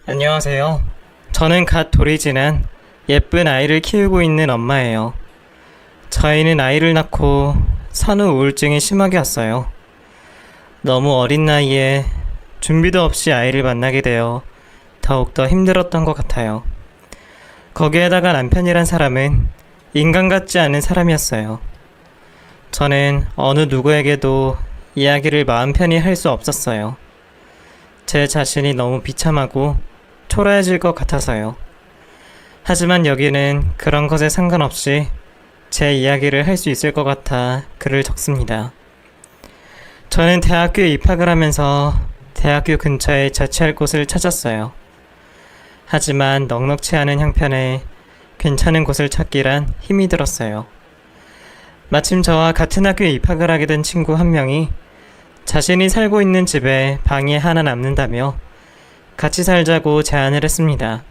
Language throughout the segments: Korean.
안녕하세요. 저는 갓 돌이 지난 예쁜 아이를 키우고 있는 엄마예요. 저희는 아이를 낳고 산후 우울증이 심하게 왔어요. 너무 어린 나이에 준비도 없이 아이를 만나게 되어 더욱더 힘들었던 것 같아요. 거기에다가 남편이란 사람은 인간 같지 않은 사람이었어요. 저는 어느 누구에게도 이야기를 마음 편히 할 수 없었어요. 제 자신이 너무 비참하고 초라해질 것 같아서요. 하지만 여기는 그런 것에 상관없이 제 이야기를 할 수 있을 것 같아 글을 적습니다. 저는 대학교에 입학을 하면서 대학교 근처에 자취할 곳을 찾았어요. 하지만 넉넉치 않은 형편에 괜찮은 곳을 찾기란 힘이 들었어요. 마침 저와 같은 학교에 입학을 하게 된 친구 한 명이 자신이 살고 있는 집에 방이 하나 남는다며 같이 살자고 제안을 했습니다.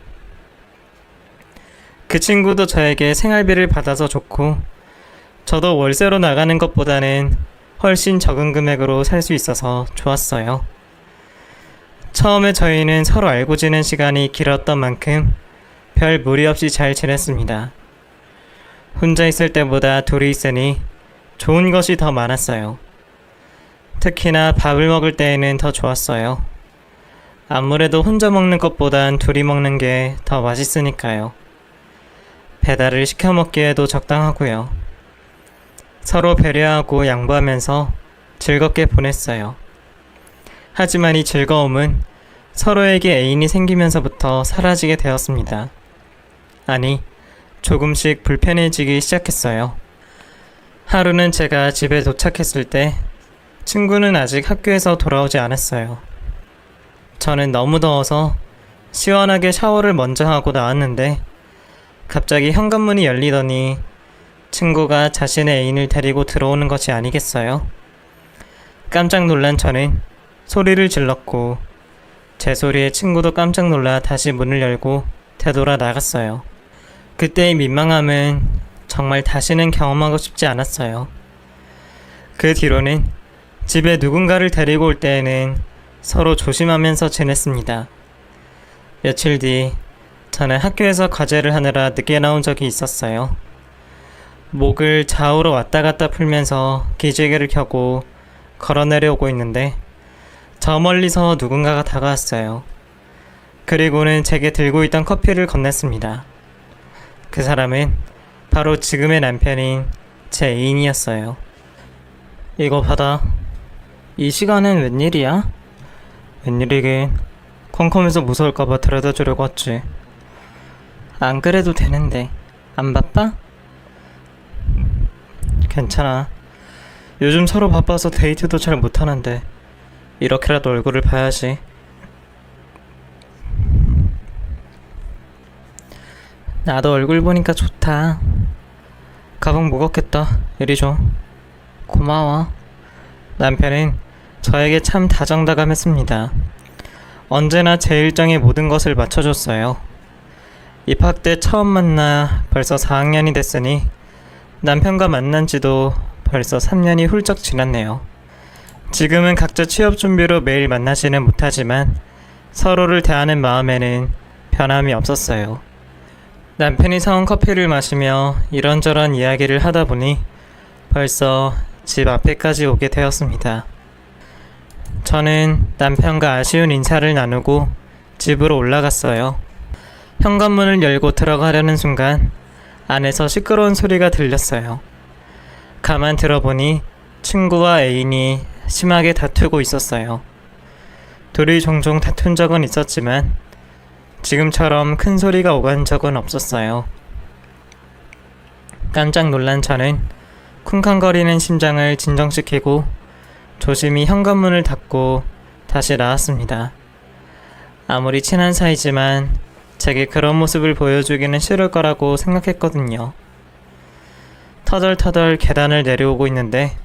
그 친구도 저에게 생활비를 받아서 좋고 저도 월세로 나가는 것보다는 훨씬 적은 금액으로 살 수 있어서 좋았어요. 처음에 저희는 서로 알고 지낸 시간이 길었던 만큼 별 무리 없이 잘 지냈습니다. 혼자 있을 때보다 둘이 있으니 좋은 것이 더 많았어요. 특히나 밥을 먹을 때에는 더 좋았어요. 아무래도 혼자 먹는 것보단 둘이 먹는 게 더 맛있으니까요. 배달을 시켜 먹기에도 적당하고요. 서로 배려하고 양보하면서 즐겁게 보냈어요. 하지만 이 즐거움은 서로에게 애인이 생기면서부터 사라지게 되었습니다. 아니, 조금씩 불편해지기 시작했어요. 하루는 제가 집에 도착했을 때 친구는 아직 학교에서 돌아오지 않았어요. 저는 너무 더워서 시원하게 샤워를 먼저 하고 나왔는데 갑자기 현관문이 열리더니 친구가 자신의 애인을 데리고 들어오는 것이 아니겠어요? 깜짝 놀란 저는 소리를 질렀고 제 소리에 친구도 깜짝 놀라 다시 문을 열고 되돌아 나갔어요. 그때의 민망함은 정말 다시는 경험하고 싶지 않았어요. 그 뒤로는 집에 누군가를 데리고 올 때에는 서로 조심하면서 지냈습니다. 며칠 뒤 저는 학교에서 과제를 하느라 늦게 나온 적이 있었어요. 목을 좌우로 왔다 갔다 풀면서 기지개를 켜고 걸어 내려오고 있는데 저 멀리서 누군가가 다가왔어요. 그리고는 제게 들고 있던 커피를 건넸습니다. 그 사람은 바로 지금의 남편인 제 애인이었어요. 이거 받아. 이 시간엔 웬일이야? 웬일이긴 컴컴해서 무서울까봐 데려다 주려고 왔지. 안 그래도 되는데 안 바빠? 괜찮아. 요즘 서로 바빠서 데이트도 잘 못하는데 이렇게라도 얼굴을 봐야지. 나도 얼굴 보니까 좋다. 가방 무겁겠다. 이리 줘. 고마워. 남편은 저에게 참 다정다감했습니다. 언제나 제 일정에 모든 것을 맞춰줬어요. 입학 때 처음 만나 벌써 4학년이 됐으니 남편과 만난 지도 벌써 3년이 훌쩍 지났네요. 지금은 각자 취업 준비로 매일 만나지는 못하지만 서로를 대하는 마음에는 변함이 없었어요. 남편이 사온 커피를 마시며 이런저런 이야기를 하다 보니 벌써 집 앞에까지 오게 되었습니다. 저는 남편과 아쉬운 인사를 나누고 집으로 올라갔어요. 현관문을 열고 들어가려는 순간 안에서 시끄러운 소리가 들렸어요. 가만 들어보니 친구와 애인이 심하게 다투고 있었어요. 둘이 종종 다툰 적은 있었지만 지금처럼 큰 소리가 오간 적은 없었어요. 깜짝 놀란 저는 쿵쾅거리는 심장을 진정시키고 조심히 현관문을 닫고 다시 나왔습니다. 아무리 친한 사이지만 제게 그런 모습을 보여주기는 싫을 거라고 생각했거든요. 터덜터덜 계단을 내려오고 있는데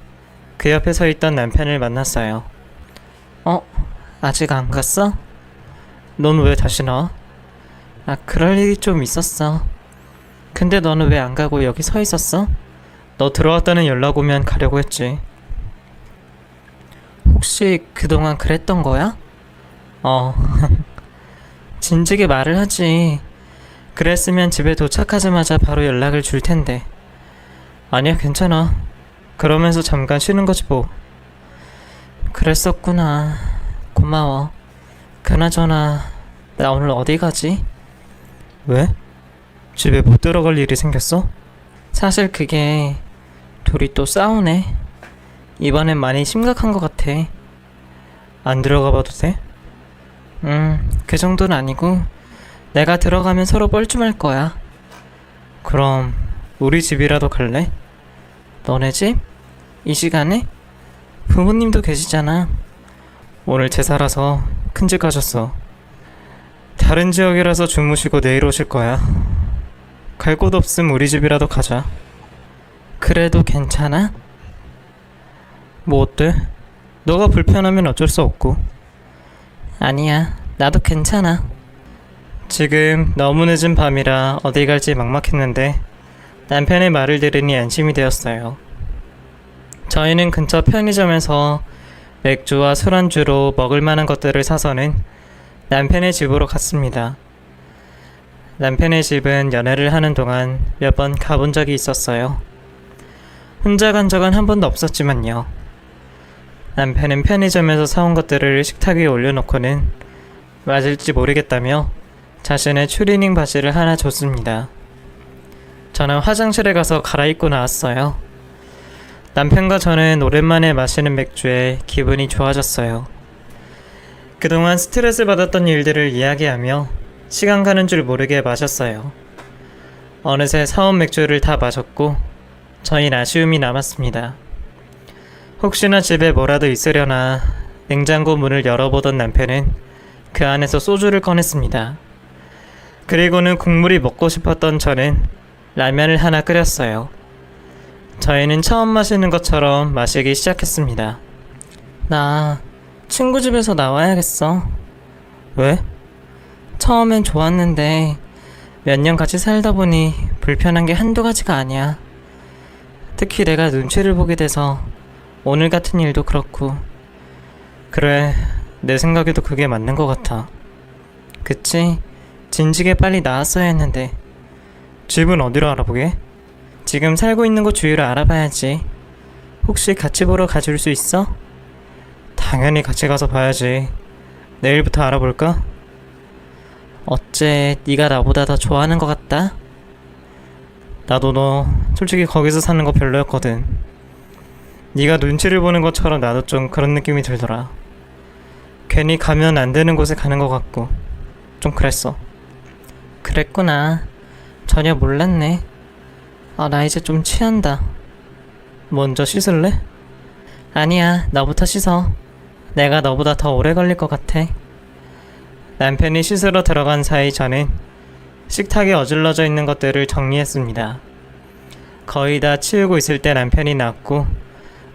그 옆에 서 있던 남편을 만났어요. 아직 안 갔어? 넌 왜 다시 나와? 그럴 일이 좀 있었어. 근데 너는 왜 안 가고 여기 서 있었어? 너 들어왔다는 연락 오면 가려고 했지. 혹시 그동안 그랬던 거야? 진즉에 말을 하지. 그랬으면 집에 도착하자마자 바로 연락을 줄 텐데. 아니야, 괜찮아. 그러면서 잠깐 쉬는 거지 뭐. 그랬었구나. 고마워. 그나저나 나 오늘 어디 가지? 왜? 집에 못 들어갈 일이 생겼어? 사실 그게 둘이 또 싸우네. 이번엔 많이 심각한 것 같아. 안 들어가 봐도 돼? 그 정도는 아니고 내가 들어가면 서로 뻘쭘할 거야. 그럼 우리 집이라도 갈래? 너네 집? 이 시간에? 부모님도 계시잖아. 오늘 제사라서 큰 집 가셨어. 다른 지역이라서 주무시고 내일 오실 거야. 갈 곳 없음 우리 집이라도 가자. 그래도 괜찮아? 뭐 어때? 너가 불편하면 어쩔 수 없고. 아니야, 나도 괜찮아. 지금 너무 늦은 밤이라 어디 갈지 막막했는데 남편의 말을 들으니 안심이 되었어요. 저희는 근처 편의점에서 맥주와 술안주로 먹을 만한 것들을 사서는 남편의 집으로 갔습니다. 남편의 집은 연애를 하는 동안 몇 번 가본 적이 있었어요. 혼자 간 적은 한 번도 없었지만요. 남편은 편의점에서 사온 것들을 식탁 위에 올려놓고는 맞을지 모르겠다며 자신의 추리닝 바지를 하나 줬습니다. 저는 화장실에 가서 갈아입고 나왔어요. 남편과 저는 오랜만에 마시는 맥주에 기분이 좋아졌어요. 그동안 스트레스 받았던 일들을 이야기하며 시간 가는 줄 모르게 마셨어요. 어느새 사온 맥주를 다 마셨고 저흰 아쉬움이 남았습니다. 혹시나 집에 뭐라도 있으려나 냉장고 문을 열어보던 남편은 그 안에서 소주를 꺼냈습니다. 그리고는 국물이 먹고 싶었던 저는 라면을 하나 끓였어요. 저희는 처음 마시는 것처럼 마시기 시작했습니다. 나 친구 집에서 나와야겠어. 왜? 처음엔 좋았는데 몇 년 같이 살다 보니 불편한 게 한두 가지가 아니야. 특히 내가 눈치를 보게 돼서 오늘 같은 일도 그렇고. 그래, 내 생각에도 그게 맞는 것 같아. 그치? 진즉에 빨리 나왔어야 했는데. 집은 어디로 알아보게? 지금 살고 있는 곳 주위를 알아봐야지. 혹시 같이 보러 가줄 수 있어? 당연히 같이 가서 봐야지. 내일부터 알아볼까? 어째 네가 나보다 더 좋아하는 것 같다? 나도 너 솔직히 거기서 사는 거 별로였거든. 네가 눈치를 보는 것처럼 나도 좀 그런 느낌이 들더라. 괜히 가면 안 되는 곳에 가는 것 같고 좀 그랬어. 그랬구나. 전혀 몰랐네. 나 이제 좀 취한다. 먼저 씻을래? 아니야, 너부터 씻어. 내가 너보다 더 오래 걸릴 것 같아. 남편이 씻으러 들어간 사이 저는 식탁에 어질러져 있는 것들을 정리했습니다. 거의 다 치우고 있을 때 남편이 나왔고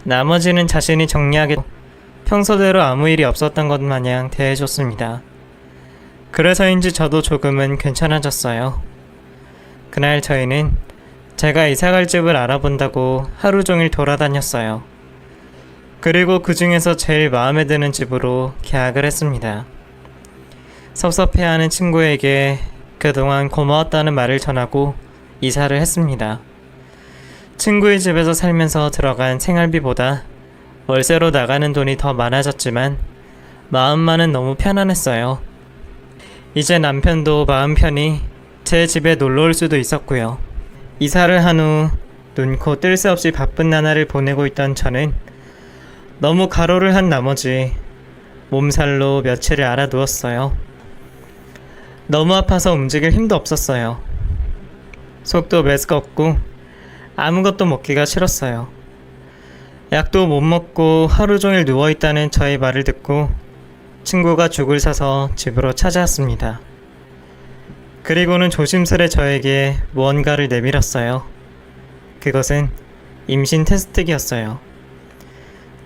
나머지는 자신이 정리하게 평소대로 아무 일이 없었던 것 마냥 대해줬습니다. 그래서인지 저도 조금은 괜찮아졌어요. 그날 저희는 제가 이사갈 집을 알아본다고 하루 종일 돌아다녔어요. 그리고 그 중에서 제일 마음에 드는 집으로 계약을 했습니다. 섭섭해하는 친구에게 그동안 고마웠다는 말을 전하고 이사를 했습니다. 친구의 집에서 살면서 들어간 생활비보다 월세로 나가는 돈이 더 많아졌지만 마음만은 너무 편안했어요. 이제 남편도 마음 편히 제 집에 놀러 올 수도 있었고요. 이사를 한 후 눈코 뜰 새 없이 바쁜 나날을 보내고 있던 저는 너무 가로를 한 나머지 몸살로 며칠을 알아누웠어요. 너무 아파서 움직일 힘도 없었어요. 속도 메스껍고 아무것도 먹기가 싫었어요. 약도 못 먹고 하루 종일 누워있다는 저의 말을 듣고 친구가 죽을 사서 집으로 찾아왔습니다. 그리고는 조심스레 저에게 무언가를 내밀었어요. 그것은 임신 테스트기였어요.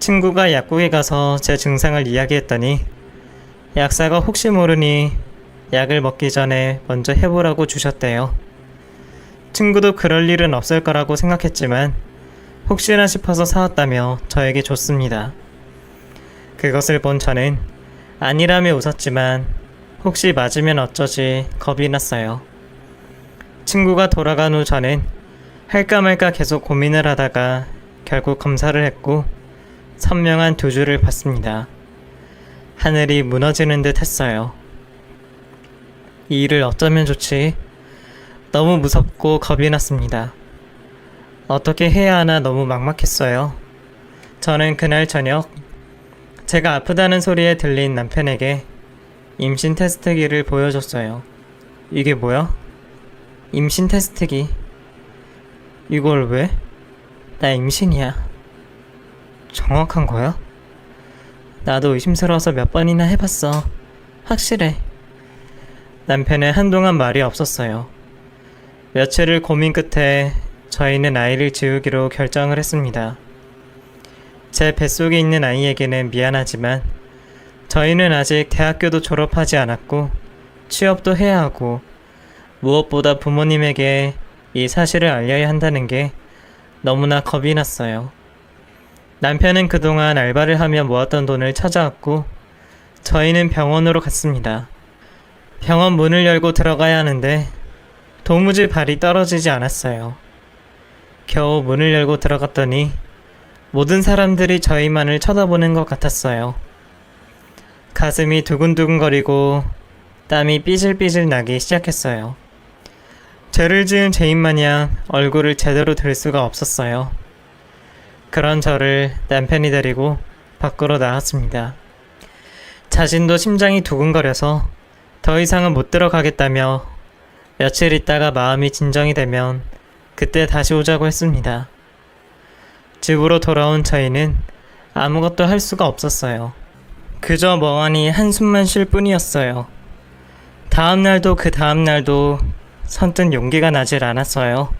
친구가 약국에 가서 제 증상을 이야기했더니 약사가 혹시 모르니 약을 먹기 전에 먼저 해보라고 주셨대요. 친구도 그럴 일은 없을 거라고 생각했지만 혹시나 싶어서 사왔다며 저에게 줬습니다. 그것을 본 저는 아니라며 웃었지만 혹시 맞으면 어쩌지 겁이 났어요. 친구가 돌아간 후 저는 할까 말까 계속 고민을 하다가 결국 검사를 했고 선명한 두 줄을 봤습니다. 하늘이 무너지는 듯 했어요. 이 일을 어쩌면 좋지? 너무 무섭고 겁이 났습니다. 어떻게 해야 하나 너무 막막했어요. 저는 그날 저녁 제가 아프다는 소리에 들린 남편에게 임신 테스트기를 보여줬어요. 이게 뭐야? 임신 테스트기. 이걸 왜? 나 임신이야. 정확한 거야? 나도 의심스러워서 몇 번이나 해봤어. 확실해. 남편은 한동안 말이 없었어요. 며칠을 고민 끝에 저희는 아이를 지우기로 결정을 했습니다. 제 뱃속에 있는 아이에게는 미안하지만 저희는 아직 대학교도 졸업하지 않았고 취업도 해야 하고 무엇보다 부모님에게 이 사실을 알려야 한다는 게 너무나 겁이 났어요. 남편은 그동안 알바를 하며 모았던 돈을 찾아왔고 저희는 병원으로 갔습니다. 병원 문을 열고 들어가야 하는데 도무지 발이 떨어지지 않았어요. 겨우 문을 열고 들어갔더니 모든 사람들이 저희만을 쳐다보는 것 같았어요. 가슴이 두근두근거리고 땀이 삐질삐질 나기 시작했어요. 죄를 지은 죄인 마냥 얼굴을 제대로 들 수가 없었어요. 그런 저를 남편이 데리고 밖으로 나왔습니다. 자신도 심장이 두근거려서 더 이상은 못 들어가겠다며 며칠 있다가 마음이 진정이 되면 그때 다시 오자고 했습니다. 집으로 돌아온 저희는 아무것도 할 수가 없었어요. 그저 멍하니 한숨만 쉴 뿐이었어요. 다음날도 그 다음날도 선뜻 용기가 나질 않았어요.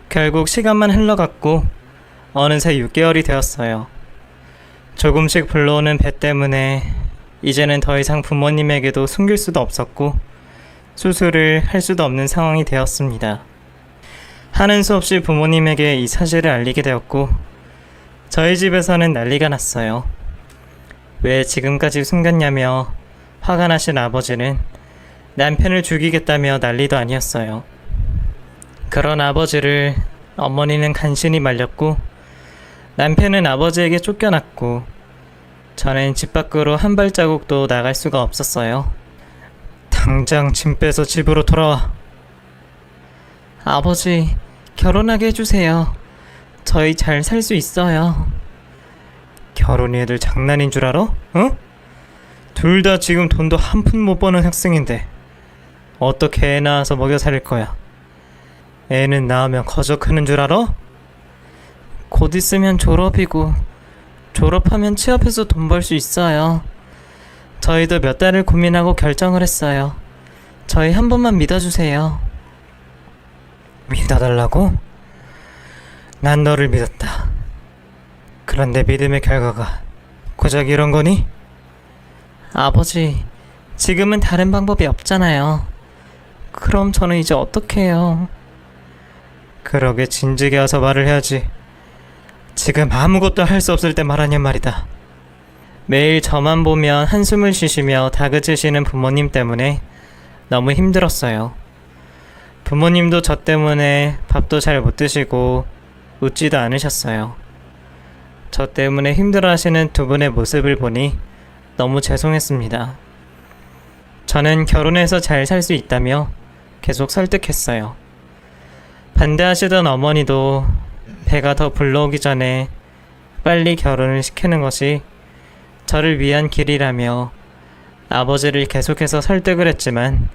결국 시간만 흘러갔고 어느새 6개월이 되었어요. 조금씩 불러오는 배 때문에 이제는 더 이상 부모님에게도 숨길 수도 없었고 수술을 할 수도 없는 상황이 되었습니다. 하는 수 없이 부모님에게 이 사실을 알리게 되었고 저희 집에서는 난리가 났어요. 왜 지금까지 숨겼냐며 화가 나신 아버지는 남편을 죽이겠다며 난리도 아니었어요. 그런 아버지를 어머니는 간신히 말렸고 남편은 아버지에게 쫓겨났고 저는 집 밖으로 한 발자국도 나갈 수가 없었어요. 당장 짐 빼서 집으로 돌아와. 아버지, 결혼하게 해주세요. 저희 잘 살 수 있어요. 결혼이 애들 장난인 줄 알아? 어? 둘 다 지금 돈도 한 푼 못 버는 학생인데 어떻게 애 낳아서 먹여 살릴 거야? 애는 낳으면 거저 크는 줄 알아? 곧 있으면 졸업이고 졸업하면 취업해서 돈 벌 수 있어요. 저희도 몇 달을 고민하고 결정을 했어요. 저희 한 번만 믿어주세요. 믿어달라고? 난 너를 믿었다. 그런데 믿음의 결과가 고작 이런 거니? 아버지, 지금은 다른 방법이 없잖아요. 그럼 저는 이제 어떻게 해요? 그러게 진즉에 와서 말을 해야지. 지금 아무것도 할 수 없을 때 말하냔 말이다. 매일 저만 보면 한숨을 쉬시며 다그치시는 부모님 때문에 너무 힘들었어요. 부모님도 저 때문에 밥도 잘 못 드시고 웃지도 않으셨어요. 저 때문에 힘들어하시는 두 분의 모습을 보니 너무 죄송했습니다. 저는 결혼해서 잘 살 수 있다며 계속 설득했어요. 반대하시던 어머니도 배가 더 불러오기 전에 빨리 결혼을 시키는 것이 저를 위한 길이라며 아버지를 계속해서 설득을 했지만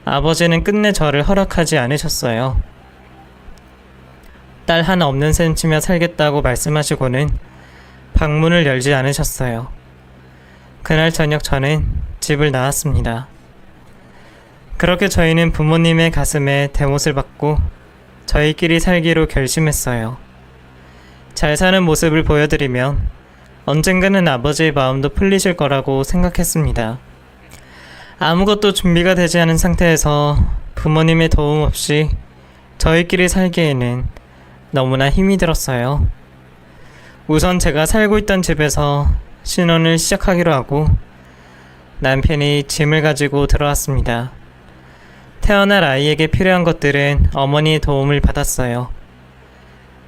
아버지는 끝내 저를 허락하지 않으셨어요. 딸 하나 없는 셈 치며 살겠다고 말씀하시고는 방문을 열지 않으셨어요. 그날 저녁 저는 집을 나왔습니다. 그렇게 저희는 부모님의 가슴에 대못을 받고 저희끼리 살기로 결심했어요. 잘 사는 모습을 보여드리면 언젠가는 아버지의 마음도 풀리실 거라고 생각했습니다. 아무것도 준비가 되지 않은 상태에서 부모님의 도움 없이 저희끼리 살기에는 너무나 힘이 들었어요. 우선 제가 살고 있던 집에서 신혼을 시작하기로 하고 남편이 짐을 가지고 들어왔습니다. 태어날 아이에게 필요한 것들은 어머니의 도움을 받았어요.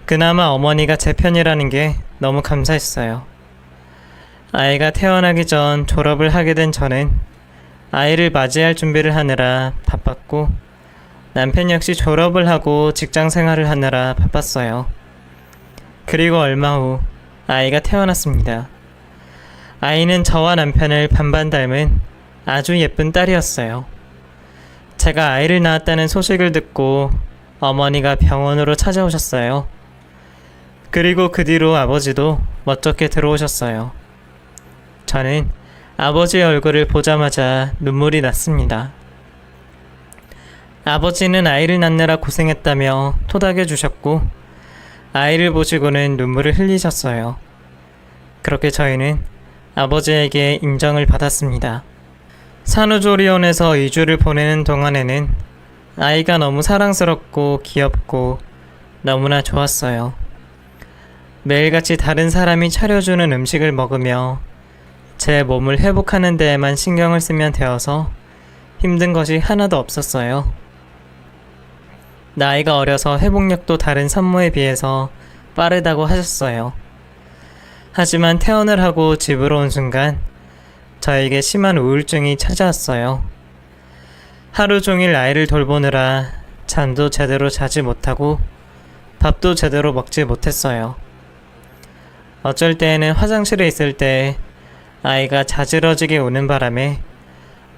그나마 어머니가 제 편이라는 게 너무 감사했어요. 아이가 태어나기 전 졸업을 하게 된 저는 아이를 맞이할 준비를 하느라 바빴고, 남편 역시 졸업을 하고 직장 생활을 하느라 바빴어요. 그리고 얼마 후 아이가 태어났습니다. 아이는 저와 남편을 반반 닮은 아주 예쁜 딸이었어요. 제가 아이를 낳았다는 소식을 듣고 어머니가 병원으로 찾아오셨어요. 그리고 그 뒤로 아버지도 멋쩍게 들어오셨어요. 저는 아버지의 얼굴을 보자마자 눈물이 났습니다. 아버지는 아이를 낳느라 고생했다며 토닥여 주셨고, 아이를 보시고는 눈물을 흘리셨어요. 그렇게 저희는 아버지에게 인정을 받았습니다. 산후조리원에서 2주를 보내는 동안에는 아이가 너무 사랑스럽고 귀엽고 너무나 좋았어요. 매일같이 다른 사람이 차려주는 음식을 먹으며 제 몸을 회복하는 데에만 신경을 쓰면 되어서 힘든 것이 하나도 없었어요. 나이가 어려서 회복력도 다른 산모에 비해서 빠르다고 하셨어요. 하지만 퇴원을 하고 집으로 온 순간 저에게 심한 우울증이 찾아왔어요. 하루 종일 아이를 돌보느라 잠도 제대로 자지 못하고 밥도 제대로 먹지 못했어요. 어쩔 때에는 화장실에 있을 때 아이가 자지러지게 우는 바람에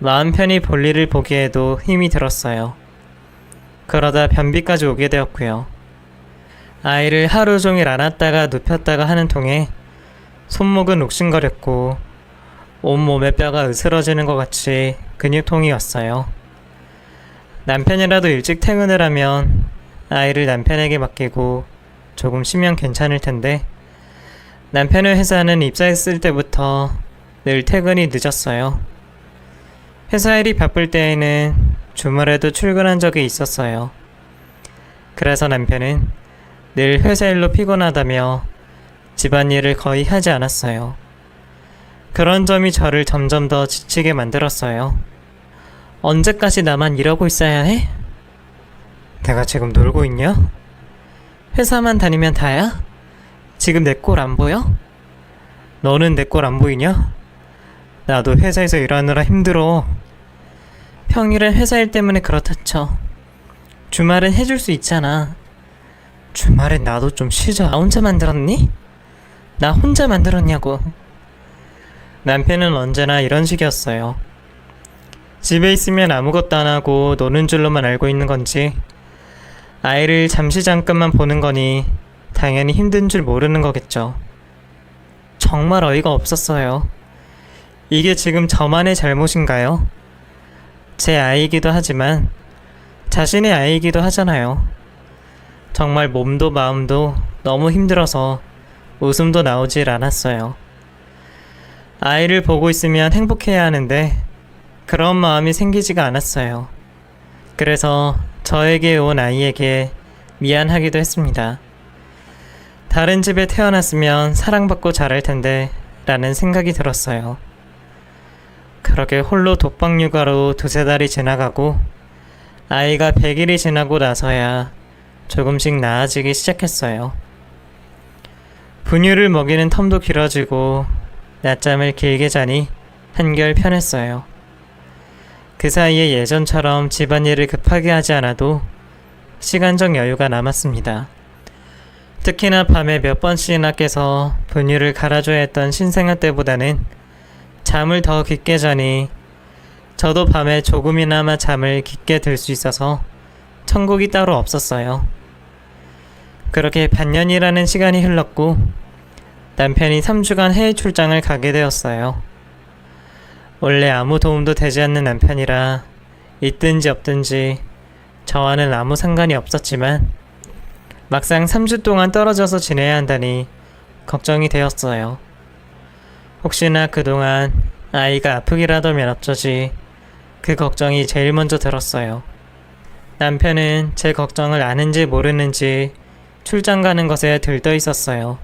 마음 편히 볼일을 보기에도 힘이 들었어요. 그러다 변비까지 오게 되었고요. 아이를 하루 종일 안았다가 눕혔다가 하는 통에 손목은 욱신거렸고 온몸의 뼈가 으스러지는 것 같이 근육통이 왔어요. 남편이라도 일찍 퇴근을 하면 아이를 남편에게 맡기고 조금 쉬면 괜찮을 텐데, 남편의 회사는 입사했을 때부터 늘 퇴근이 늦었어요. 회사 일이 바쁠 때에는 주말에도 출근한 적이 있었어요. 그래서 남편은 늘 회사 일로 피곤하다며 집안일을 거의 하지 않았어요. 그런 점이 저를 점점 더 지치게 만들었어요. 언제까지 나만 이러고 있어야 해? 내가 지금 놀고 있냐? 회사만 다니면 다야? 지금 내 꼴 안 보여? 너는 내 꼴 안 보이냐? 나도 회사에서 일하느라 힘들어. 평일엔 회사 일 때문에 그렇다 쳐. 주말엔 해줄 수 있잖아. 주말엔 나도 좀 쉬자. 나 혼자 만들었니? 나 혼자 만들었냐고. 남편은 언제나 이런 식이었어요. 집에 있으면 아무것도 안 하고 노는 줄로만 알고 있는 건지, 아이를 잠깐만 보는 거니 당연히 힘든 줄 모르는 거겠죠. 정말 어이가 없었어요. 이게 지금 저만의 잘못인가요? 제 아이이기도 하지만 자신의 아이이기도 하잖아요. 정말 몸도 마음도 너무 힘들어서 웃음도 나오질 않았어요. 아이를 보고 있으면 행복해야 하는데 그런 마음이 생기지가 않았어요. 그래서 저에게 온 아이에게 미안하기도 했습니다. 다른 집에 태어났으면 사랑받고 자랄 텐데 라는 생각이 들었어요. 그렇게 홀로 독박 육아로 2-3달이 지나가고 아이가 100일이 지나고 나서야 조금씩 나아지기 시작했어요. 분유를 먹이는 텀도 길어지고 낮잠을 길게 자니 한결 편했어요. 그 사이에 예전처럼 집안일을 급하게 하지 않아도 시간적 여유가 남았습니다. 특히나 밤에 몇 번씩이나 깨서 분유를 갈아줘야 했던 신생아 때보다는 잠을 더 깊게 자니 저도 밤에 조금이나마 잠을 깊게 들 수 있어서 천국이 따로 없었어요. 그렇게 반년이라는 시간이 흘렀고 남편이 3주간 해외 출장을 가게 되었어요. 원래 아무 도움도 되지 않는 남편이라 있든지 없든지 저와는 아무 상관이 없었지만 막상 3주 동안 떨어져서 지내야 한다니 걱정이 되었어요. 혹시나 그동안 아이가 아프기라도 하면 어쩌지, 그 걱정이 제일 먼저 들었어요. 남편은 제 걱정을 아는지 모르는지 출장 가는 것에 들떠 있었어요.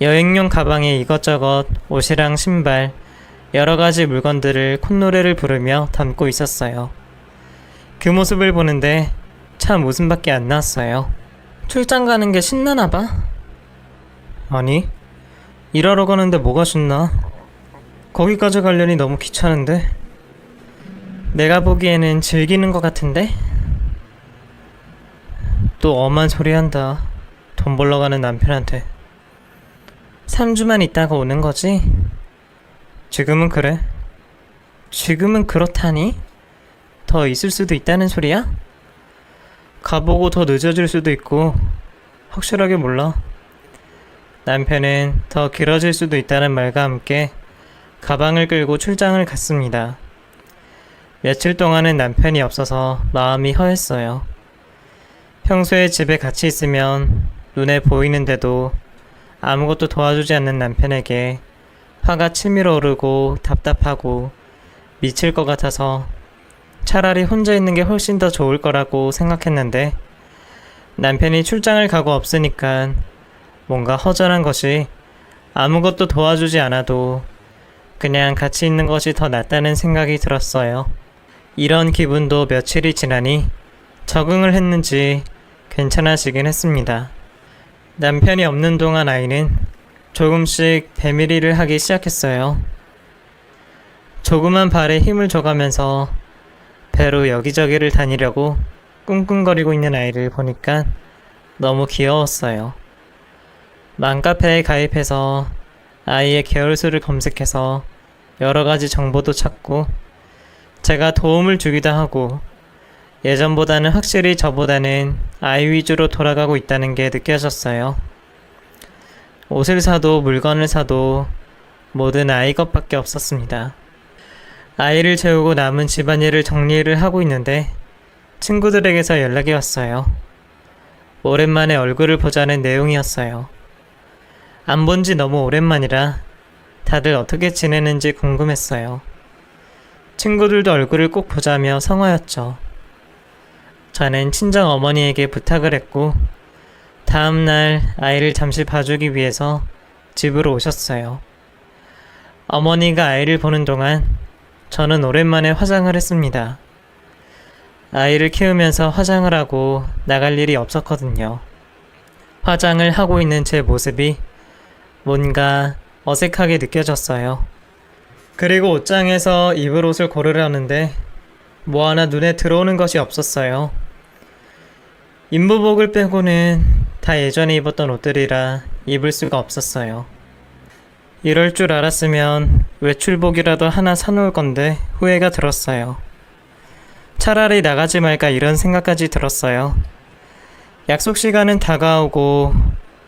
여행용 가방에 이것저것 옷이랑 신발, 여러 가지 물건들을 콧노래를 부르며 담고 있었어요. 그 모습을 보는데 참 웃음밖에 안 나왔어요. 출장 가는 게 신나나 봐? 아니, 일하러 가는데 뭐가 신나? 거기까지 가려니 너무 귀찮은데? 내가 보기에는 즐기는 것 같은데? 또 엄한 소리 한다. 돈 벌러 가는 남편한테. 3주만 있다가 오는 거지? 지금은 그래. 지금은 그렇다니? 더 있을 수도 있다는 소리야? 가보고 더 늦어질 수도 있고 확실하게 몰라. 남편은 더 길어질 수도 있다는 말과 함께 가방을 끌고 출장을 갔습니다. 며칠 동안은 남편이 없어서 마음이 허했어요. 평소에 집에 같이 있으면 눈에 보이는데도 아무것도 도와주지 않는 남편에게 화가 치밀어 오르고 답답하고 미칠 것 같아서 차라리 혼자 있는 게 훨씬 더 좋을 거라고 생각했는데 남편이 출장을 가고 없으니까 뭔가 허전한 것이 아무것도 도와주지 않아도 그냥 같이 있는 것이 더 낫다는 생각이 들었어요. 이런 기분도 며칠이 지나니 적응을 했는지 괜찮아지긴 했습니다. 남편이 없는 동안 아이는 조금씩 배밀이를 하기 시작했어요. 조그만 발에 힘을 줘가면서 배로 여기저기를 다니려고 꿍꿍거리고 있는 아이를 보니까 너무 귀여웠어요. 맘카페에 가입해서 아이의 계열수를 검색해서 여러가지 정보도 찾고 제가 도움을 주기도 하고 예전보다는 확실히 저보다는 아이 위주로 돌아가고 있다는 게 느껴졌어요. 옷을 사도 물건을 사도 모든 아이 것밖에 없었습니다. 아이를 재우고 남은 집안일을 정리를 하고 있는데 친구들에게서 연락이 왔어요. 오랜만에 얼굴을 보자는 내용이었어요. 안 본 지 너무 오랜만이라 다들 어떻게 지내는지 궁금했어요. 친구들도 얼굴을 꼭 보자며 성화였죠. 저는 친정 어머니에게 부탁을 했고 다음날 아이를 잠시 봐주기 위해서 집으로 오셨어요. 어머니가 아이를 보는 동안 저는 오랜만에 화장을 했습니다. 아이를 키우면서 화장을 하고 나갈 일이 없었거든요. 화장을 하고 있는 제 모습이 뭔가 어색하게 느껴졌어요. 그리고 옷장에서 입을 옷을 고르려는데 뭐 하나 눈에 들어오는 것이 없었어요. 인부복을 빼고는 다 예전에 입었던 옷들이라 입을 수가 없었어요. 이럴 줄 알았으면 외출복이라도 하나 사놓을 건데 후회가 들었어요. 차라리 나가지 말까 이런 생각까지 들었어요. 약속 시간은 다가오고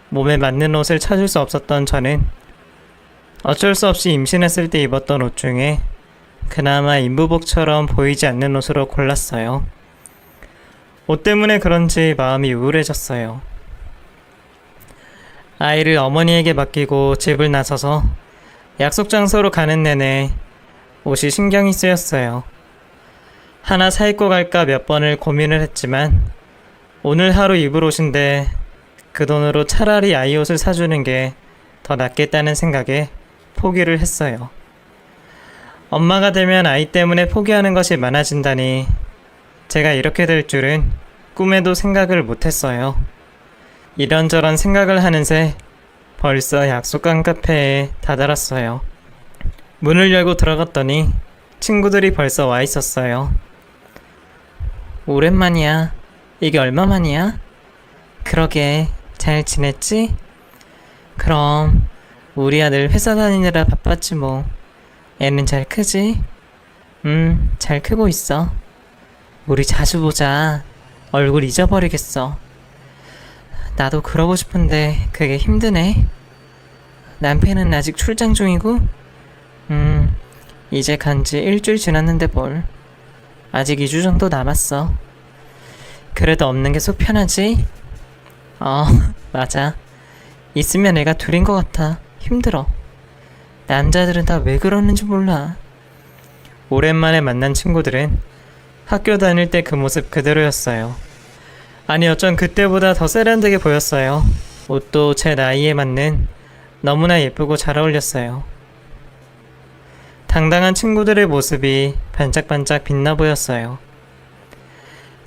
몸에 맞는 옷을 찾을 수 없었던 저는 어쩔 수 없이 임신했을 때 입었던 옷 중에 그나마 인부복처럼 보이지 않는 옷으로 골랐어요. 옷 때문에 그런지 마음이 우울해졌어요. 아이를 어머니에게 맡기고 집을 나서서 약속 장소로 가는 내내 옷이 신경이 쓰였어요. 하나 사입고 갈까 몇 번을 고민을 했지만 오늘 하루 입을 옷인데 그 돈으로 차라리 아이 옷을 사주는 게 더 낫겠다는 생각에 포기를 했어요. 엄마가 되면 아이 때문에 포기하는 것이 많아진다니 제가 이렇게 될 줄은 꿈에도 생각을 못했어요. 이런저런 생각을 하는 새 벌써 약속한 카페에 다다랐어요. 문을 열고 들어갔더니 친구들이 벌써 와 있었어요. 오랜만이야. 이게 얼마만이야? 그러게 잘 지냈지? 그럼 우리 아들 회사 다니느라 바빴지 뭐. 애는 잘 크지? 잘 크고 있어. 우리 자주 보자. 얼굴 잊어버리겠어. 나도 그러고 싶은데 그게 힘드네. 남편은 아직 출장 중이고 이제 간지 일주일 지났는데 뭘. 아직 2주 정도 남았어. 그래도 없는 게 속 편하지? 맞아. 있으면 애가 둘인 것 같아. 힘들어. 남자들은 다 왜 그러는지 몰라. 오랜만에 만난 친구들은 학교 다닐 때 그 모습 그대로였어요. 아니 어쩐 그때보다 더 세련되게 보였어요. 옷도 제 나이에 맞는 너무나 예쁘고 잘 어울렸어요. 당당한 친구들의 모습이 반짝반짝 빛나 보였어요.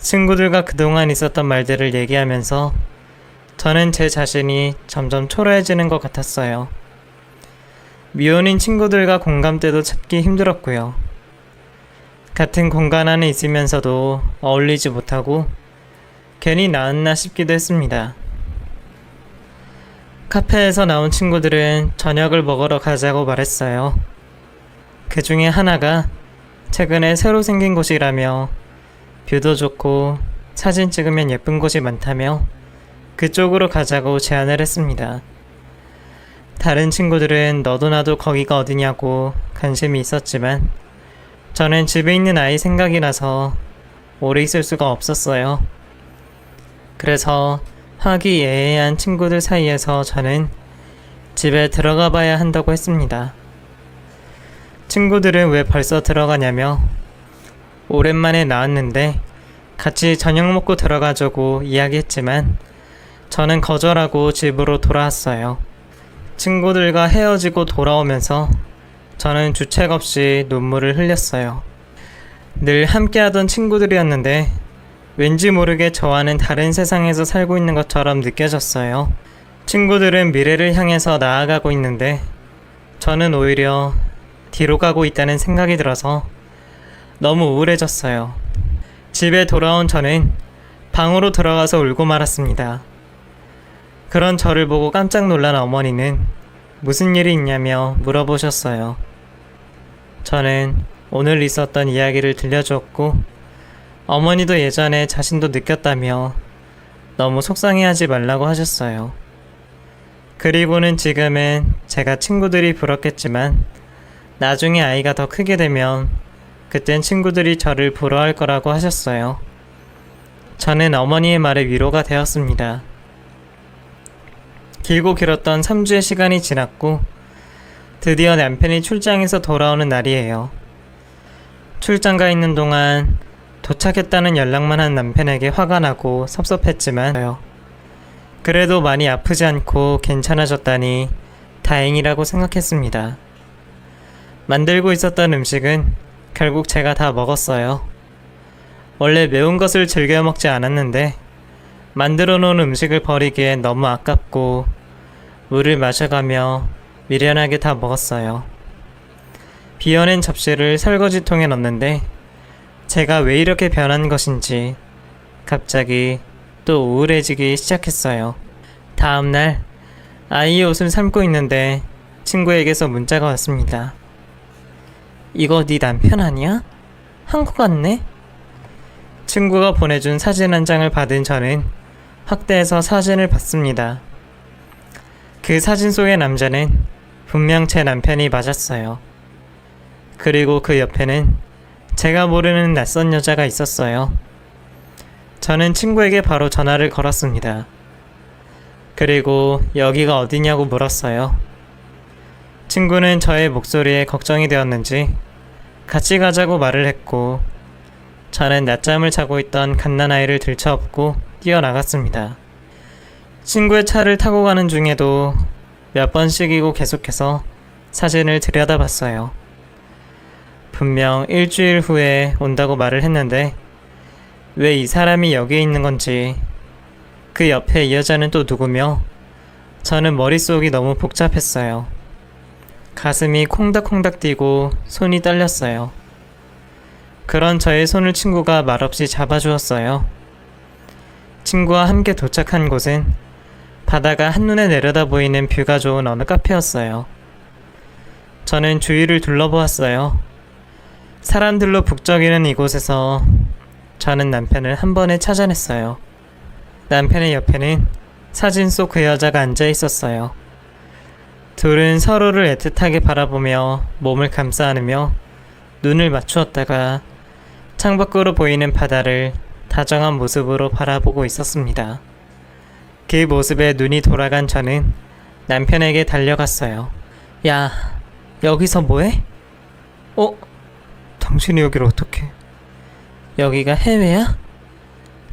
친구들과 그동안 있었던 말들을 얘기하면서 저는 제 자신이 점점 초라해지는 것 같았어요. 미혼인 친구들과 공감대도 찾기 힘들었고요. 같은 공간 안에 있으면서도 어울리지 못하고 괜히 나았나 싶기도 했습니다. 카페에서 나온 친구들은 저녁을 먹으러 가자고 말했어요. 그 중에 하나가 최근에 새로 생긴 곳이라며 뷰도 좋고 사진 찍으면 예쁜 곳이 많다며 그쪽으로 가자고 제안을 했습니다. 다른 친구들은 너도 나도 거기가 어디냐고 관심이 있었지만 저는 집에 있는 아이 생각이 나서 오래 있을 수가 없었어요. 그래서 화기애애한 친구들 사이에서 저는 집에 들어가 봐야 한다고 했습니다. 친구들은 왜 벌써 들어가냐며 오랜만에 나왔는데 같이 저녁 먹고 들어가자고 이야기했지만 저는 거절하고 집으로 돌아왔어요. 친구들과 헤어지고 돌아오면서 저는 주책 없이 눈물을 흘렸어요. 늘 함께하던 친구들이었는데 왠지 모르게 저와는 다른 세상에서 살고 있는 것처럼 느껴졌어요. 친구들은 미래를 향해서 나아가고 있는데 저는 오히려 뒤로 가고 있다는 생각이 들어서 너무 우울해졌어요. 집에 돌아온 저는 방으로 들어가서 울고 말았습니다. 그런 저를 보고 깜짝 놀란 어머니는 무슨 일이 있냐며 물어보셨어요. 저는 오늘 있었던 이야기를 들려주었고 어머니도 예전에 자신도 느꼈다며 너무 속상해하지 말라고 하셨어요. 그리고는 지금은 제가 친구들이 부럽겠지만 나중에 아이가 더 크게 되면 그땐 친구들이 저를 부러워할 거라고 하셨어요. 저는 어머니의 말에 위로가 되었습니다. 길고 길었던 3주의 시간이 지났고 드디어 남편이 출장에서 돌아오는 날이에요. 출장 가 있는 동안 도착했다는 연락만 한 남편에게 화가 나고 섭섭했지만 그래도 많이 아프지 않고 괜찮아졌다니 다행이라고 생각했습니다. 만들고 있었던 음식은 결국 제가 다 먹었어요. 원래 매운 것을 즐겨 먹지 않았는데 만들어 놓은 음식을 버리기엔 너무 아깝고 물을 마셔가며 미련하게 다 먹었어요. 비워낸 접시를 설거지통에 넣는데 제가 왜 이렇게 변한 것인지 갑자기 또 우울해지기 시작했어요. 다음날 아이의 옷을 삶고 있는데 친구에게서 문자가 왔습니다. 이거 네 남편 아니야? 한국 왔네? 친구가 보내준 사진 한 장을 받은 저는 확대해서 사진을 봤습니다. 그 사진 속의 남자는 분명 제 남편이 맞았어요. 그리고 그 옆에는 제가 모르는 낯선 여자가 있었어요. 저는 친구에게 바로 전화를 걸었습니다. 그리고 여기가 어디냐고 물었어요. 친구는 저의 목소리에 걱정이 되었는지 같이 가자고 말을 했고 저는 낮잠을 자고 있던 갓난아이를 들쳐업고 뛰어나갔습니다. 친구의 차를 타고 가는 중에도 몇 번씩이고 계속해서 사진을 들여다봤어요. 분명 일주일 후에 온다고 말을 했는데 왜 이 사람이 여기에 있는 건지 그 옆에 이 여자는 또 누구며 저는 머릿속이 너무 복잡했어요. 가슴이 콩닥콩닥 뛰고 손이 떨렸어요. 그런 저의 손을 친구가 말없이 잡아주었어요. 친구와 함께 도착한 곳은 바다가 한눈에 내려다 보이는 뷰가 좋은 어느 카페였어요. 저는 주위를 둘러보았어요. 사람들로 북적이는 이곳에서 저는 남편을 한 번에 찾아냈어요. 남편의 옆에는 사진 속 그 여자가 앉아 있었어요. 둘은 서로를 애틋하게 바라보며 몸을 감싸 안으며 눈을 맞추었다가 창밖으로 보이는 바다를 다정한 모습으로 바라보고 있었습니다. 그 모습에 눈이 돌아간 저는 남편에게 달려갔어요. 야, 여기서 뭐해? 당신이 여기를 어떻게? 여기가 해외야?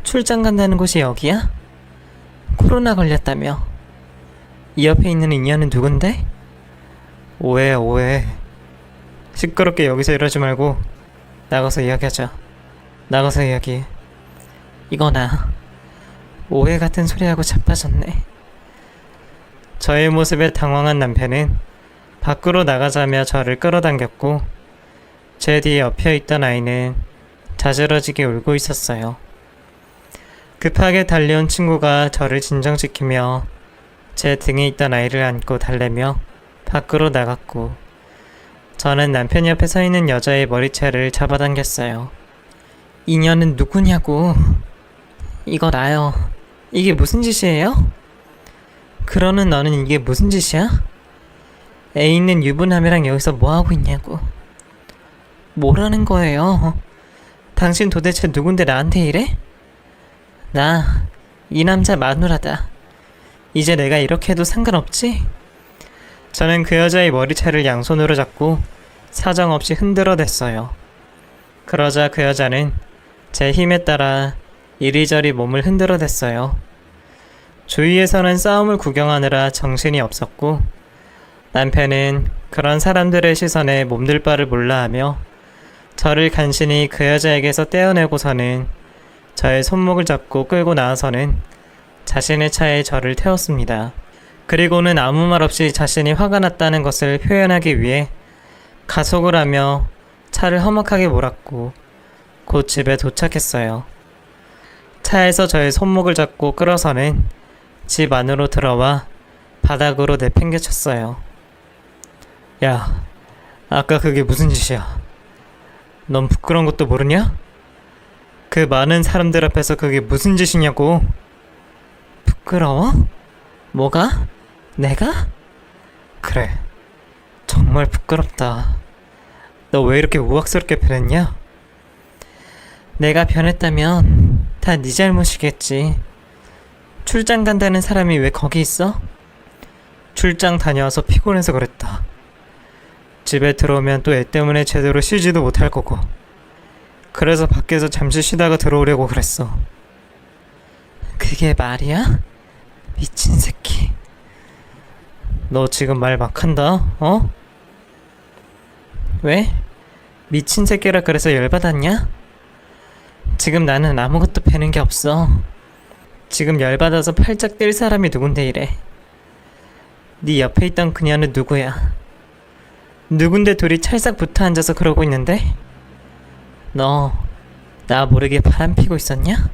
출장 간다는 곳이 여기야? 코로나 걸렸다며? 이 옆에 있는 인연은 누군데? 오해. 시끄럽게 여기서 이러지 말고 나가서 이야기하자. 나가서 이야기해. 이거나 오해 같은 소리하고 자빠졌네. 저의 모습에 당황한 남편은 밖으로 나가자며 저를 끌어당겼고 제 뒤에 엎혀있던 아이는 자지러지게 울고 있었어요. 급하게 달려온 친구가 저를 진정시키며 제 등에 있던 아이를 안고 달래며 밖으로 나갔고 저는 남편 옆에 서 있는 여자의 머리채를 잡아당겼어요. 이년은 누구냐고. 이거 나요. 이게 무슨 짓이에요? 그러는 너는 이게 무슨 짓이야? 애 있는 유부남이랑 여기서 뭐하고 있냐고. 뭐라는 거예요? 당신 도대체 누군데 나한테 이래? 나 이 남자 마누라다. 이제 내가 이렇게 해도 상관없지? 저는 그 여자의 머리채를 양손으로 잡고 사정없이 흔들어댔어요. 그러자 그 여자는 제 힘에 따라 이리저리 몸을 흔들어댔어요. 주위에서는 싸움을 구경하느라 정신이 없었고 남편은 그런 사람들의 시선에 몸둘 바를 몰라하며 저를 간신히 그 여자에게서 떼어내고서는 저의 손목을 잡고 끌고 나와서는 자신의 차에 저를 태웠습니다. 그리고는 아무 말 없이 자신이 화가 났다는 것을 표현하기 위해 가속을 하며 차를 험악하게 몰았고 곧 집에 도착했어요. 차에서 저의 손목을 잡고 끌어서는 집 안으로 들어와 바닥으로 내팽개쳤어요. 야, 아까 그게 무슨 짓이야? 넌 부끄러운 것도 모르냐? 그 많은 사람들 앞에서 그게 무슨 짓이냐고. 부끄러워? 뭐가? 내가? 그래, 정말 부끄럽다. 너 왜 이렇게 우악스럽게 변했냐? 내가 변했다면 다 네 잘못이겠지. 출장 간다는 사람이 왜 거기 있어? 출장 다녀와서 피곤해서 그랬다. 집에 들어오면 또 애 때문에 제대로 쉬지도 못할 거고. 그래서 밖에서 잠시 쉬다가 들어오려고 그랬어. 그게 말이야? 미친 새끼. 너 지금 말 막 한다, 어? 왜? 미친 새끼라 그래서 열받았냐? 지금 나는 아무것도 배는 게 없어. 지금 열받아서 팔짝 뛸 사람이 누군데 이래. 네 옆에 있던 그녀는 누구야? 누군데 둘이 찰싹 붙어 앉아서 그러고 있는데? 너 나 모르게 바람 피고 있었냐?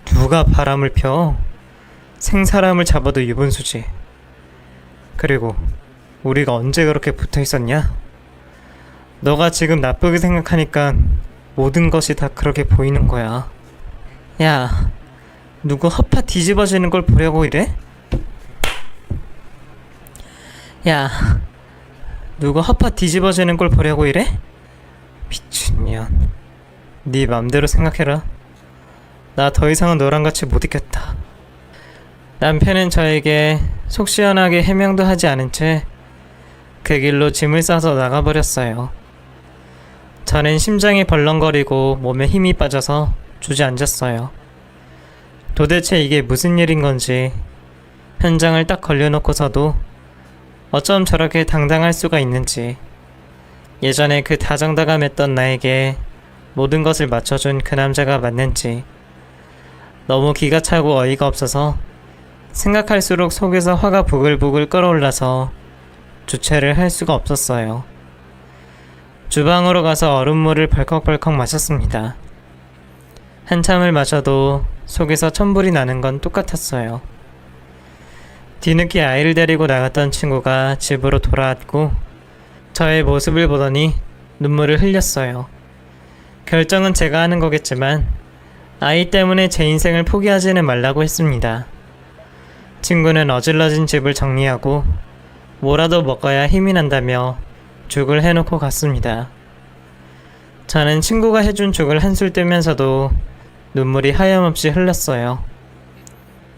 누가 바람을 펴? 생사람을 잡아도 유분수지. 그리고 우리가 언제 그렇게 붙어 있었냐? 너가 지금 나쁘게 생각하니까 모든 것이 다 그렇게 보이는 거야. 야, 누구 허파 뒤집어지는 걸 보려고 이래? 야, 누구 허파 뒤집어지는 걸 보려고 이래? 미친년. 네 맘대로 생각해라. 나 더 이상은 너랑 같이 못 있겠다. 남편은 저에게 속 시원하게 해명도 하지 않은 채 그 길로 짐을 싸서 나가버렸어요. 저는 심장이 벌렁거리고 몸에 힘이 빠져서 주저앉았어요. 도대체 이게 무슨 일인 건지 현장을 딱 걸려놓고서도 어쩜 저렇게 당당할 수가 있는지, 예전에 그 다정다감했던 나에게 모든 것을 맞춰준 그 남자가 맞는지 너무 기가 차고 어이가 없어서 생각할수록 속에서 화가 부글부글 끓어올라서 주체를 할 수가 없었어요. 주방으로 가서 얼음물을 벌컥벌컥 마셨습니다. 한참을 마셔도 속에서 천불이 나는 건 똑같았어요. 뒤늦게 아이를 데리고 나갔던 친구가 집으로 돌아왔고 저의 모습을 보더니 눈물을 흘렸어요. 결정은 제가 하는 거겠지만 아이 때문에 제 인생을 포기하지는 말라고 했습니다. 친구는 어질러진 집을 정리하고 뭐라도 먹어야 힘이 난다며 죽을 해놓고 갔습니다. 저는 친구가 해준 죽을 한술 뜨면서도 눈물이 하염없이 흘렀어요.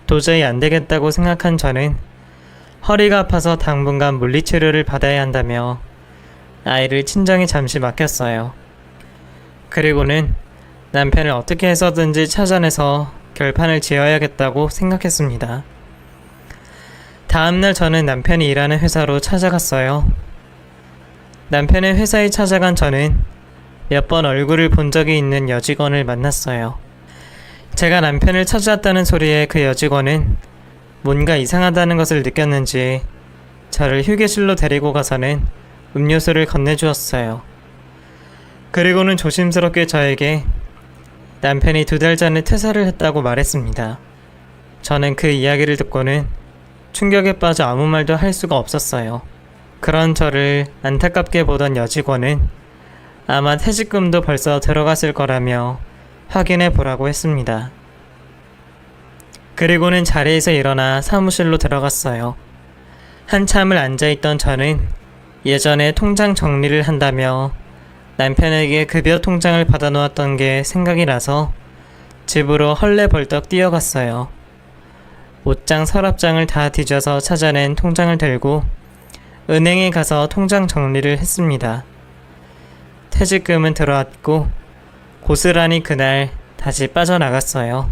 도저히 안 되겠다고 생각한 저는 허리가 아파서 당분간 물리치료를 받아야 한다며 아이를 친정에 잠시 맡겼어요. 그리고는 남편을 어떻게 해서든지 찾아내서 결판을 지어야겠다고 생각했습니다. 다음날 저는 남편이 일하는 회사로 찾아갔어요. 남편의 회사에 찾아간 저는 몇 번 얼굴을 본 적이 있는 여직원을 만났어요. 제가 남편을 찾아왔다는 소리에 그 여직원은 뭔가 이상하다는 것을 느꼈는지 저를 휴게실로 데리고 가서는 음료수를 건네주었어요. 그리고는 조심스럽게 저에게 남편이 2달 전에 퇴사를 했다고 말했습니다. 저는 그 이야기를 듣고는 충격에 빠져 아무 말도 할 수가 없었어요. 그런 저를 안타깝게 보던 여직원은 아마 퇴직금도 벌써 들어갔을 거라며 확인해 보라고 했습니다. 그리고는 자리에서 일어나 사무실로 들어갔어요. 한참을 앉아있던 저는 예전에 통장 정리를 한다며 남편에게 급여 통장을 받아놓았던 게 생각이 나서 집으로 헐레벌떡 뛰어갔어요. 옷장 서랍장을 다 뒤져서 찾아낸 통장을 들고 은행에 가서 통장 정리를 했습니다. 퇴직금은 들어왔고 고스란히 그날 다시 빠져나갔어요.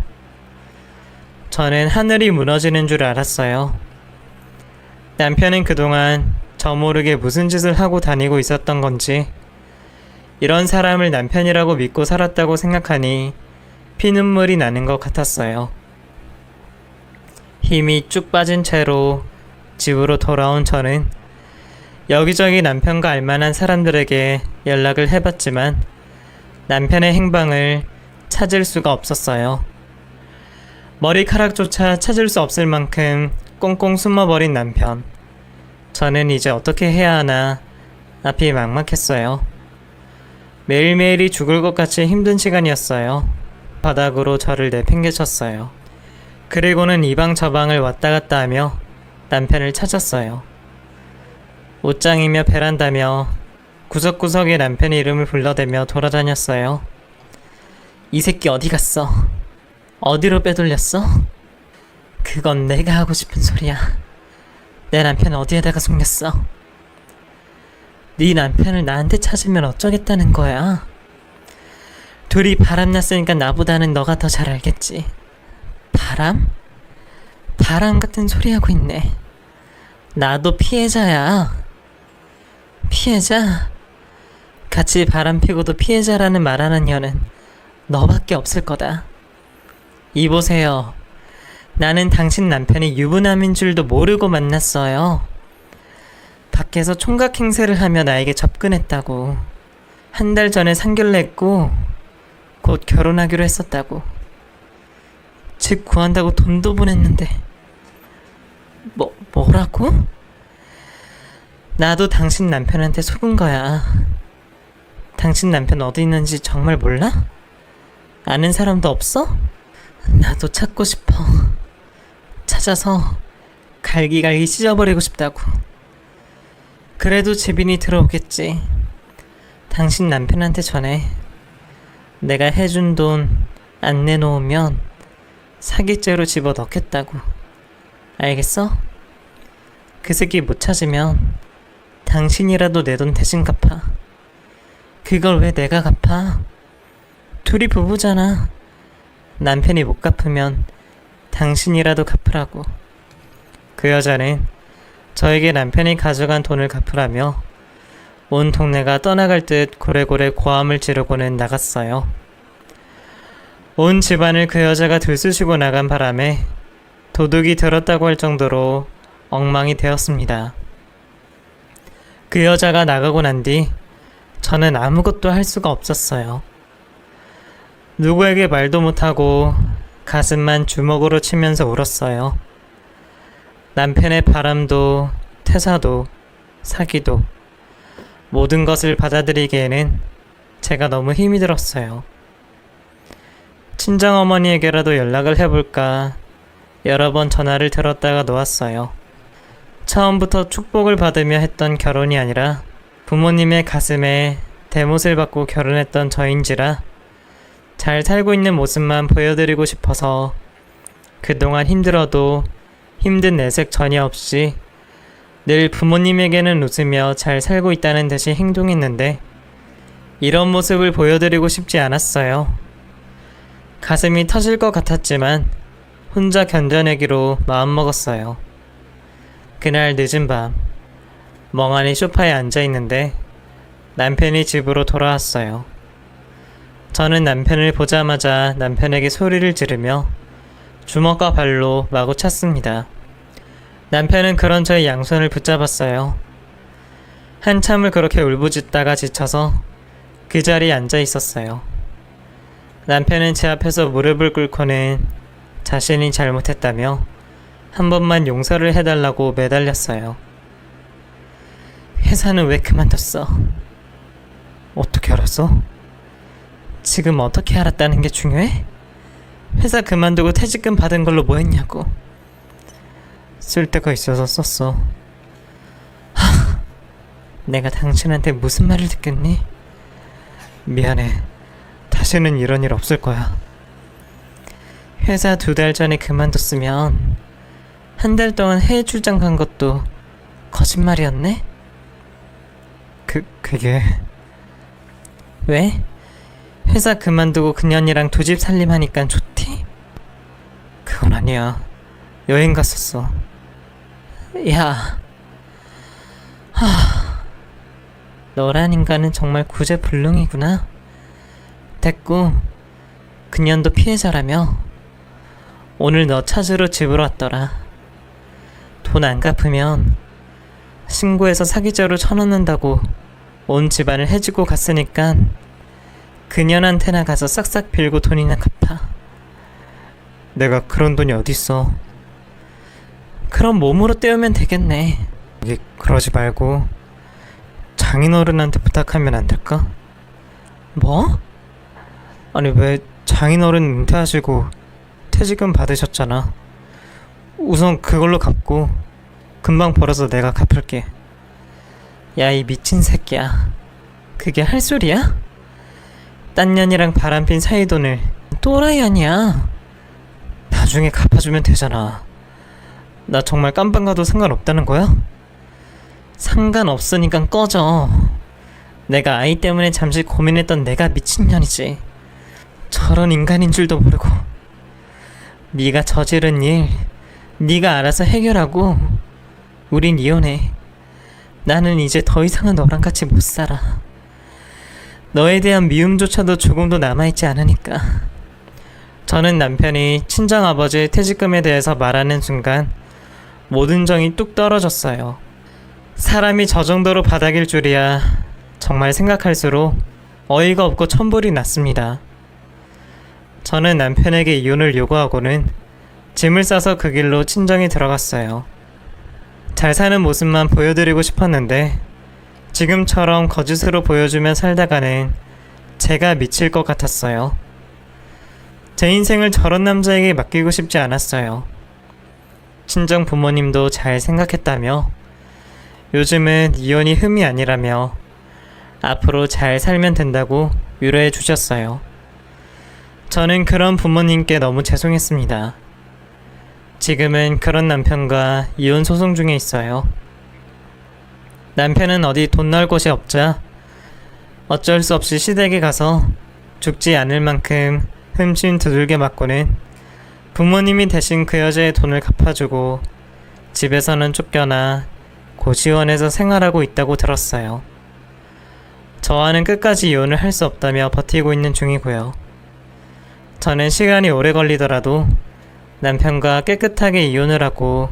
저는 하늘이 무너지는 줄 알았어요. 남편은 그동안 저 모르게 무슨 짓을 하고 다니고 있었던 건지 이런 사람을 남편이라고 믿고 살았다고 생각하니 피눈물이 나는 것 같았어요. 힘이 쭉 빠진 채로 집으로 돌아온 저는 여기저기 남편과 알만한 사람들에게 연락을 해봤지만 남편의 행방을 찾을 수가 없었어요. 머리카락조차 찾을 수 없을 만큼 꽁꽁 숨어버린 남편. 저는 이제 어떻게 해야 하나 앞이 막막했어요. 매일매일이 죽을 것 같이 힘든 시간이었어요. 바닥으로 저를 내팽개쳤어요. 그리고는 이 방 저 방을 왔다 갔다 하며 남편을 찾았어요. 옷장이며 베란다며 구석구석에 남편의 이름을 불러대며 돌아다녔어요. 이 새끼 어디 갔어? 어디로 빼돌렸어? 그건 내가 하고 싶은 소리야. 내 남편 어디에다가 숨겼어? 네 남편을 나한테 찾으면 어쩌겠다는 거야? 둘이 바람났으니까 나보다는 너가 더 잘 알겠지. 바람? 바람 같은 소리 하고 있네. 나도 피해자야. 피해자? 같이 바람 피고도 피해자라는 말하는 년은 너밖에 없을 거다. 이보세요. 나는 당신 남편이 유부남인 줄도 모르고 만났어요. 밖에서 총각 행세를 하며 나에게 접근했다고. 한 달 전에 상견례했고 곧 결혼하기로 했었다고. 집 구한다고 돈도 보냈는데 뭐라고? 나도 당신 남편한테 속은 거야. 당신 남편 어디 있는지 정말 몰라? 아는 사람도 없어? 나도 찾고 싶어. 찾아서 갈기갈기 찢어버리고 싶다고. 그래도 재빈이 들어오겠지. 당신 남편한테 전해. 내가 해준 돈 안 내놓으면 사기죄로 집어넣겠다고. 알겠어? 그 새끼 못 찾으면 당신이라도 내 돈 대신 갚아. 그걸 왜 내가 갚아? 둘이 부부잖아. 남편이 못 갚으면 당신이라도 갚으라고. 그 여자는 저에게 남편이 가져간 돈을 갚으라며 온 동네가 떠나갈 듯 고래고래 고함을 지르고는 나갔어요. 온 집안을 그 여자가 들쑤시고 나간 바람에 도둑이 들었다고 할 정도로 엉망이 되었습니다. 그 여자가 나가고 난 뒤 저는 아무것도 할 수가 없었어요. 누구에게 말도 못하고 가슴만 주먹으로 치면서 울었어요. 남편의 바람도 퇴사도 사기도 모든 것을 받아들이기에는 제가 너무 힘이 들었어요. 친정어머니에게라도 연락을 해볼까 여러 번 전화를 들었다가 놓았어요. 처음부터 축복을 받으며 했던 결혼이 아니라 부모님의 가슴에 대못을 받고 결혼했던 저인지라 잘 살고 있는 모습만 보여드리고 싶어서 그동안 힘들어도 힘든 내색 전혀 없이 늘 부모님에게는 웃으며 잘 살고 있다는 듯이 행동했는데 이런 모습을 보여드리고 싶지 않았어요. 가슴이 터질 것 같았지만 혼자 견뎌내기로 마음먹었어요. 그날 늦은 밤 멍하니 소파에 앉아있는데 남편이 집으로 돌아왔어요. 저는 남편을 보자마자 남편에게 소리를 지르며 주먹과 발로 마구 찼습니다. 남편은 그런 저의 양손을 붙잡았어요. 한참을 그렇게 울부짖다가 지쳐서 그 자리에 앉아 있었어요. 남편은 제 앞에서 무릎을 꿇고는 자신이 잘못했다며 한 번만 용서를 해달라고 매달렸어요. 회사는 왜 그만뒀어? 어떻게 알았어? 지금 어떻게 알았다는 게 중요해? 회사 그만두고 퇴직금 받은 걸로 뭐 했냐고. 쓸 데가 있어서 썼어. 내가 당신한테 무슨 말을 듣겠니? 미안해. 다시는 이런 일 없을 거야. 회사 2달 전에 그만뒀으면 한 달 동안 해외 출장 간 것도 거짓말이었네? 그게... 왜? 회사 그만두고 그년이랑 2집 살림하니까 좋디? 그건 아니야. 여행 갔었어. 야... 너란 인간은 정말 구제불능이구나. 됐고, 그년도 피해자라며. 오늘 너 찾으러 집으로 왔더라. 돈 안 갚으면 신고해서 사기죄로 쳐넣는다고 온 집안을 해주고 갔으니까 그년한테나 가서 싹싹 빌고 돈이나 갚아. 내가 그런 돈이 어딨어. 그럼 몸으로 때우면 되겠네. 그러지 말고 장인어른한테 부탁하면 안 될까? 뭐? 아니 왜 장인어른 은퇴하시고 퇴직금 받으셨잖아. 우선 그걸로 갚고 금방 벌어서 내가 갚을게. 야, 이 미친 새끼야. 그게 할 소리야? 딴 년이랑 바람핀 사이돈을 또라이 아니야. 나중에 갚아주면 되잖아. 나 정말 깜빵 가도 상관없다는 거야? 상관없으니까 꺼져. 내가 아이 때문에 잠시 고민했던 내가 미친년이지. 저런 인간인 줄도 모르고. 네가 저지른 일 네가 알아서 해결하고 우린 이혼해. 나는 이제 더 이상은 너랑 같이 못 살아. 너에 대한 미움조차도 조금도 남아있지 않으니까. 저는 남편이 친정아버지의 퇴직금에 대해서 말하는 순간 모든 정이 뚝 떨어졌어요. 사람이 저 정도로 바닥일 줄이야. 정말 생각할수록 어이가 없고 천불이 났습니다. 저는 남편에게 이혼을 요구하고는 짐을 싸서 그 길로 친정에 들어갔어요. 잘 사는 모습만 보여드리고 싶었는데 지금처럼 거짓으로 보여주며 살다가는 제가 미칠 것 같았어요. 제 인생을 저런 남자에게 맡기고 싶지 않았어요. 친정 부모님도 잘 생각했다며 요즘은 이혼이 흠이 아니라며 앞으로 잘 살면 된다고 위로해 주셨어요. 저는 그런 부모님께 너무 죄송했습니다. 지금은 그런 남편과 이혼 소송 중에 있어요. 남편은 어디 돈 넣을 곳이 없자 어쩔 수 없이 시댁에 가서 죽지 않을 만큼 흠씬 두들겨 맞고는 부모님이 대신 그 여자의 돈을 갚아주고 집에서는 쫓겨나 고시원에서 생활하고 있다고 들었어요. 저와는 끝까지 이혼을 할 수 없다며 버티고 있는 중이고요. 저는 시간이 오래 걸리더라도 남편과 깨끗하게 이혼을 하고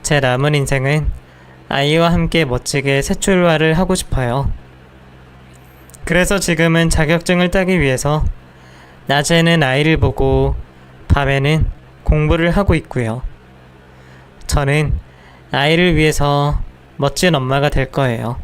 제 남은 인생은 아이와 함께 멋지게 새 출발을 하고 싶어요. 그래서 지금은 자격증을 따기 위해서 낮에는 아이를 보고 밤에는 공부를 하고 있고요. 저는 아이를 위해서 멋진 엄마가 될 거예요.